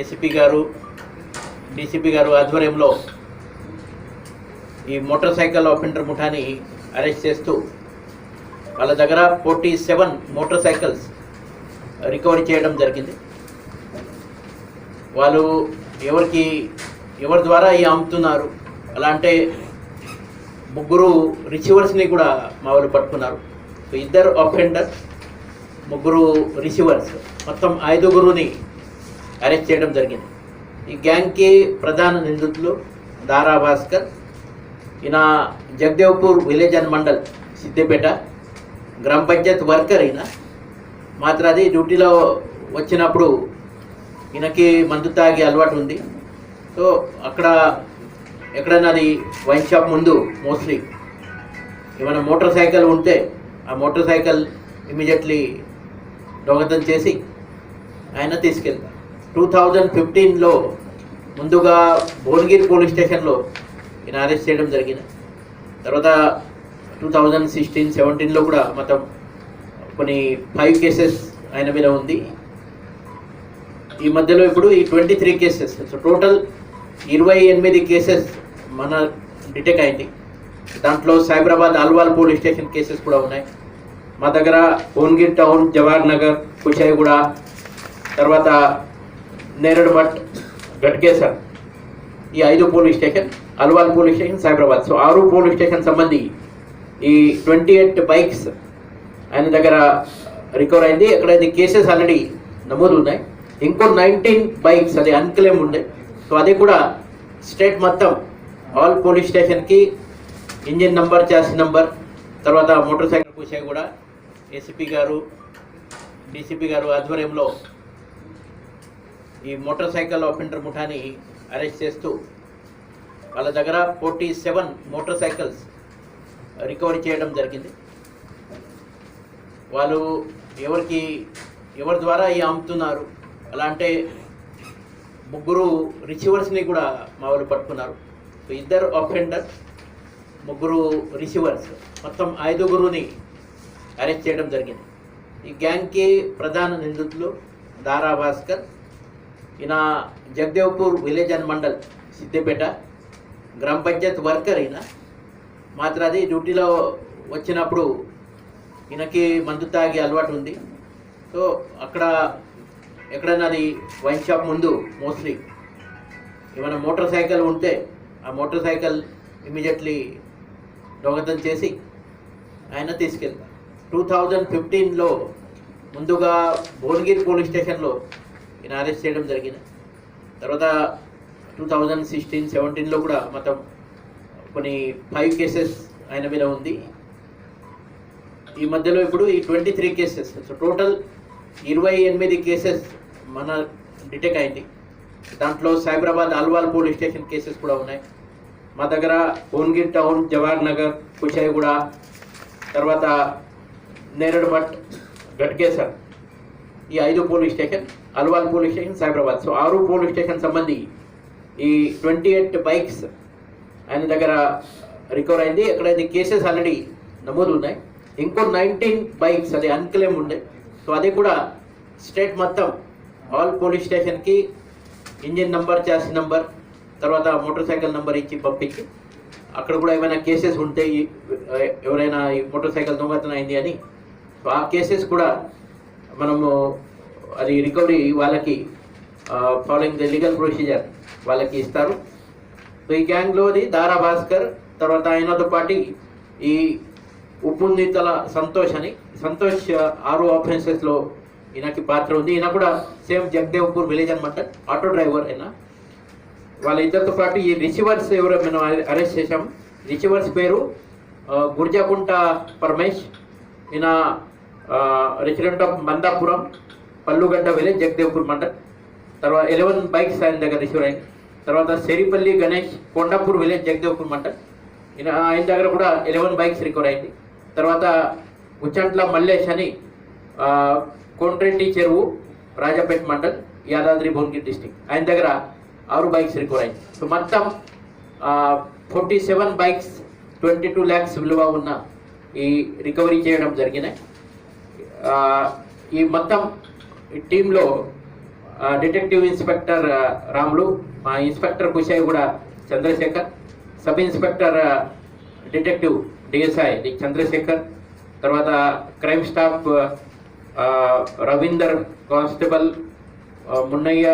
ACP గారు DCP గారు ఆధ్వర్యంలో ఈ మోటార్ సైకిల్ ఆఫెండర్ ముఠాని అరెస్ట్ చేస్తూ వాళ్ళ దగ్గర 47 మోటార్ సైకిల్స్ రికవరీ చేయడం జరిగింది. వాళ్ళు ఎవరి ద్వారా ఈ అమ్ముతున్నారు అలా అంటే ముగ్గురు రిసీవర్స్ని కూడా మా వాళ్ళు పట్టుకున్నారు. సో 2 అఫెండర్, 3 రిసీవర్స్, మొత్తం 5గురుని అరెస్ట్ చేయడం జరిగింది. ఈ గ్యాంగ్కి ప్రధాన నిందితులు దారా భాస్కర్, ఈయన జగదేవ్పూర్ విలేజ్ అండ్ మండల్ సిద్దిపేట గ్రామ పంచాయత్ వర్కర్. ఈయన మాత్రాది డ్యూటీలో వచ్చినప్పుడు ఈయనకి మందు తాగే అలవాటు ఉంది. సో అక్కడ ఎక్కడైనా అది వైన్ షాప్ ముందు మోస్ట్లీ ఏమైనా మోటార్ సైకిల్ ఉంటే ఆ మోటార్ సైకిల్ ఇమీడియట్లీ దొంగతనం చేసి ఆయన తీసుకెళ్తారు. 2015లో ముందుగా భువనగిరి పోలీస్ స్టేషన్లో ఈయన అరెస్ట్ చేయడం జరిగింది. తర్వాత 2016, 17లో కూడా మొత్తం కొన్ని 5 కేసెస్ ఆయన మీద ఉంది. ఈ మధ్యలో ఇప్పుడు ఈ 23 కేసెస్, సో టోటల్ 28 కేసెస్ మన డిటెక్ట్ అయింది. దాంట్లో Cyberabad Alwal police station cases కూడా ఉన్నాయి. మా దగ్గర భువనగిరి టౌన్, జవహర్ నగర్, కుషాయిగూడ, తర్వాత నేరడుమట్, గట్కేసర్, ఈ 5 police station, Alwal police station, Cyberabad, so 6 police station సంబంధి ఈ 28 బైక్స్ ఆయన దగ్గర రికవర్ అయింది. ఎక్కడైతే కేసెస్ ఆల్రెడీ నమోదు ఉన్నాయి. ఇంకో 19 బైక్స్ అది అన్క్లెయిమ్ ఉండే. సో అది కూడా స్టేట్ మొత్తం ఆల్ పోలీస్ స్టేషన్కి ఇంజిన్ నంబర్, చాసి నంబర్, తర్వాత మోటార్ సైకిల్ పూసే కూడా ఏసీపీ గారు డీసీపీ గారు ఆధ్వర్యంలో ఈ మోటార్ సైకిల్ ఆఫెండర్ ముఠాని అరెస్ట్ చేస్తూ వాళ్ళ దగ్గర 47 మోటార్ సైకిల్స్ రికవరీ చేయడం జరిగింది. వాళ్ళు ఎవరి ద్వారా ఈ అమ్ముతున్నారు అలా అంటే ముగ్గురు రిసీవర్స్ని కూడా మా వాళ్ళు పట్టుకున్నారు. సో 2 అఫెండర్, 3 రిసీవర్స్, మొత్తం 5గురుని అరెస్ట్ చేయడం జరిగింది. ఈ గ్యాంగ్కి ప్రధాన నిందితులు దారా భాస్కర్, ఈయన జగదేవ్పూర్ విలేజ్ అండ్ మండల్ సిద్దిపేట గ్రామ పంచాయత్ వర్కర్. ఈయన మాత్రాది డ్యూటీలో వచ్చినప్పుడు ఈయనకి మందు తాగే అలవాటు ఉంది. సో అక్కడ ఎక్కడైనా అది వైన్ షాప్ ముందు మోస్ట్లీ ఏమైనా మోటార్ సైకిల్ ఉంటే ఆ మోటార్ సైకిల్ ఇమీడియట్లీ దొంగతనం చేసి ఆయన తీసుకెళ్తారు. 2015లో ముందుగా భువనగిరి పోలీస్ స్టేషన్లో ఈయన అరెస్ట్ చేయడం జరిగింది. తర్వాత 2016, 17లో కూడా మొత్తం కొన్ని 5 కేసెస్ ఆయన మీద ఉంది. ఈ మధ్యలో ఇప్పుడు ఈ 23 కేసెస్, సో టోటల్ 28 కేసెస్ మన డిటెక్ట్ అయింది. దాంట్లో Cyberabad Alwal police station cases కూడా ఉన్నాయి. మా దగ్గర భువనగిరి టౌన్, జవహర్ నగర్, కుషాయిగూడ, తర్వాత నేరడుమట్, గట్కేసర్, ఈ 5 police station, Alwal police station, Cyberabad, so 6 police station సంబంధి ఈ 28 బైక్స్ ఆయన దగ్గర రికవర్ అయింది. ఎక్కడైతే కేసెస్ ఆల్రెడీ నమోదు ఉన్నాయి. ఇంకో 19 బైక్స్ అది అన్క్లెయిమ్ ఉండే. సో అది కూడా స్టేట్ మొత్తం ఆల్ పోలీస్ స్టేషన్కి ఇంజిన్ నంబర్, చాసి నంబర్, తర్వాత మోటార్ సైకిల్ నంబర్ ఇచ్చి పంపించి అక్కడ కూడా ఏమైనా కేసెస్ ఉంటే ఎవరైనా ఈ మోటార్ సైకిల్ దొంగతనం అయింది అని, సో ఆ కేసెస్ కూడా మనము అది రికవరీ వాళ్ళకి ఫాలోయింగ్ ద లీగల్ ప్రొసీజర్ వాళ్ళకి ఇస్తారు. సో ఈ గ్యాంగ్లోది దారా భాస్కర్, తర్వాత ఆయనతో పాటు ఈ ఉప్పుందితల సంతోష్ 6 ఆఫెన్సెస్లో ఈయనకి పాత్ర ఉంది. ఈయన కూడా సేమ్ జగదేవ్పూర్ విలేజ్ అనమాట, ఆటో డ్రైవర్. అయినా వాళ్ళ ఇద్దరితో పాటు ఈ రిసీవర్స్ ఎవరో మనం అరెస్ట్ చేశాం. రిసీవర్స్ పేరు గుర్జాకుంట పరమేష్, ఈయన resident of Mandapuram, Pallugadda village, Jagadevpur mandal. తర్వాత 11 బైక్స్ ఆయన దగ్గర రిసీవర్ అయింది. తర్వాత సెరిపల్లి గణేష్, కొండాపూర్ విలేజ్, జగదేవ్పూర్ మండల్, ఆయన దగ్గర కూడా 11 బైక్స్ రికవర్ అయింది. తర్వాత ఉచ్చంట్ల మల్లేష్ అని కోంట్రెడ్డి చెరువు, రాజాపేట్ మండల్, యాదాద్రి భువనగిరి డిస్టిక్, ఆయన దగ్గర 6 బైక్స్ రికవర్ అయింది. సో మొత్తం 47 బైక్స్ 22 lakhs విలువ ఉన్న ఈ రికవరీ చేయడం జరిగినాయి. ఈ మొత్తం టీంలో detective inspector Ramulu, inspector Kushaiguda Chandrashekar, sub inspector detective DSI Chandrashekar, తర్వాత crime staff Ravinder, constable Munnaiah,